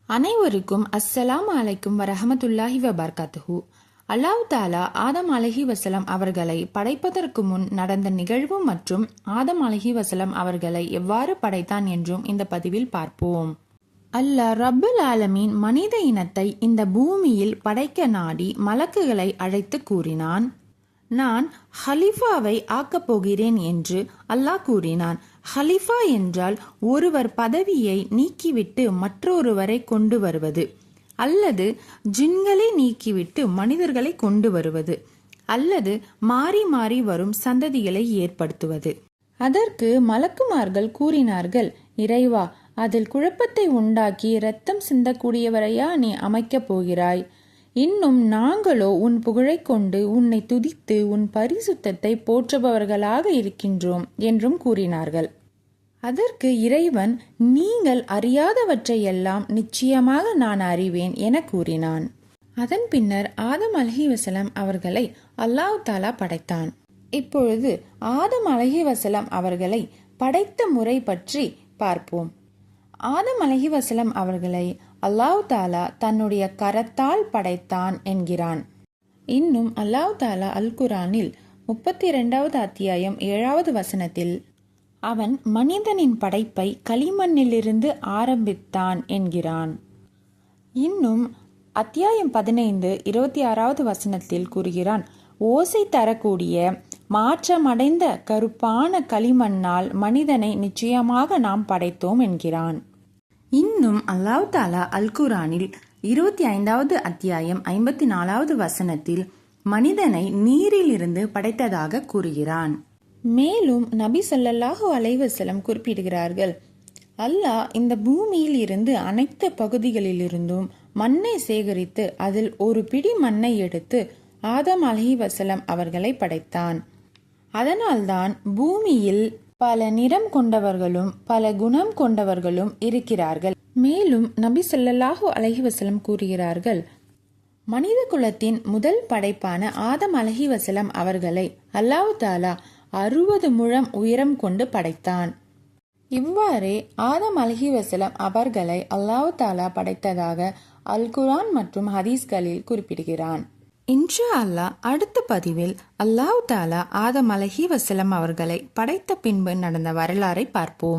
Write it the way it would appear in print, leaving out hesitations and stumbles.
அனைவருக்கும் அஸ்ஸலாமு அலைக்கும் வரஹமத்துல்லாஹி வபரகாத்துஹு. அல்லாஹ் தாலா ஆதம் அலைஹி வஸலாம் அவர்களை படைப்பதற்கு முன் நடந்த நிகழ்வு மற்றும் ஆதம் அலைஹி வஸலாம் அவர்களை எவ்வாறு படைத்தான் என்றும் இந்த பதிவில் பார்ப்போம். அல்லாஹ் ரப்புல் ஆலமீன் மனித இனத்தை இந்த பூமியில் படைக்க நாடி மலக்குகளை அழைத்து கூறினான், நான் ஹலிஃபாவை ஆக்கப் போகிறேன் என்று அல்லாஹ் கூறினான். ஹலிஃபா என்றால் ஒருவர் பதவியை நீக்கிவிட்டு மற்றொருவரை கொண்டு வருவது, அல்லது ஜின்களை நீக்கிவிட்டு மனிதர்களை கொண்டு வருவது, அல்லது மாறி மாறி வரும் சந்ததிகளை ஏற்படுத்துவது. அதற்கு மலக்குமார்கள் கூறினார்கள், இறைவா, அதில் குழப்பத்தை உண்டாக்கி இரத்தம் சிந்தக்கூடியவரையா நீ அமைக்கப் போகிறாய்? இன்னும் நாங்களோ உன் புகழை கொண்டு உன்னை துதித்து உன் பரிசுத்தத்தை போற்றுபவர்களாக இருக்கின்றோம் என்றும் கூறினார்கள். அதற்கு இறைவன், நீங்கள் அறியாதவற்றையெல்லாம் நிச்சயமாக நான் அறிவேன் என கூறினான். அதன் பின்னர் ஆதம் அலைஹிவஸலாம் அவர்களை அல்லாஹ் தாலா படைத்தான். இப்பொழுது ஆதம் அலைஹிவஸலாம் அவர்களை படைத்த முறை பற்றி பார்ப்போம். ஆதம் அலைஹிவஸலாம் அவர்களை அல்லாஹ் தாலா தன்னுடைய கரத்தால் படைத்தான் என்கிறான். இன்னும் அல்லாஹ் தாலா அல் குர்ஆனில் 32வது அத்தியாயம் 7வது வசனத்தில் அவன் மனிதனின் படைப்பை களிமண்ணிலிருந்து ஆரம்பித்தான் என்கிறான். இன்னும் அத்தியாயம் 15 26வது வசனத்தில் கூறுகிறான், ஓசை தரக்கூடிய மாற்றமடைந்த கருப்பான களிமண்ணால் மனிதனை நிச்சயமாக நாம் படைத்தோம் என்கிறான். இன்னும் அல்லாஹ் தாலா அல் குர்ஆனில் 25வது அத்தியாயம் 54வது வசனத்தில் மனிதனை நீரிலிருந்து படைத்ததாக கூறுகிறான். மேலும் நபி ஸல்லல்லாஹு அலைஹி வஸல்லம் குறிப்பிடுகிறார்கள், அல்லாஹ் இந்த பூமியில் இருந்து அனைத்து பகுதிகளிலிருந்தும் மண்ணை சேகரித்து அதில் ஒரு பிடி மண்ணை எடுத்து ஆதம் அலைஹிவஸலாம் அவர்களை படைத்தான். அதனால்தான் பூமியில் பல நிறம் கொண்டவர்களும் பல குணம் கொண்டவர்களும் இருக்கிறார்கள். மேலும் நபி ஸல்லல்லாஹு அலைஹி வஸல்லம் கூறுகிறார்கள், மனித குலத்தின் முதல் படைப்பான ஆதம் அலைஹிவஸலாம் அவர்களை அல்லாஹ் தாலா 60 முழம் உயரம் கொண்டு படைத்தான். இவ்வாறே ஆதம் அலைஹிவஸலாம் அவர்களை அல்லாஹ் தாலா படைத்ததாக அல் குர்ஆன் மற்றும் ஹதீஸ்களில் குறிப்பிடுகிறான். இன்ஷா அல்லாஹ் அடுத்த பதிவில் அல்லாஹ் தாலா ஆதம் அலைஹிவஸலாம் அவர்களை படைத்த பின்பு நடந்த வரலாறை பார்ப்போம்.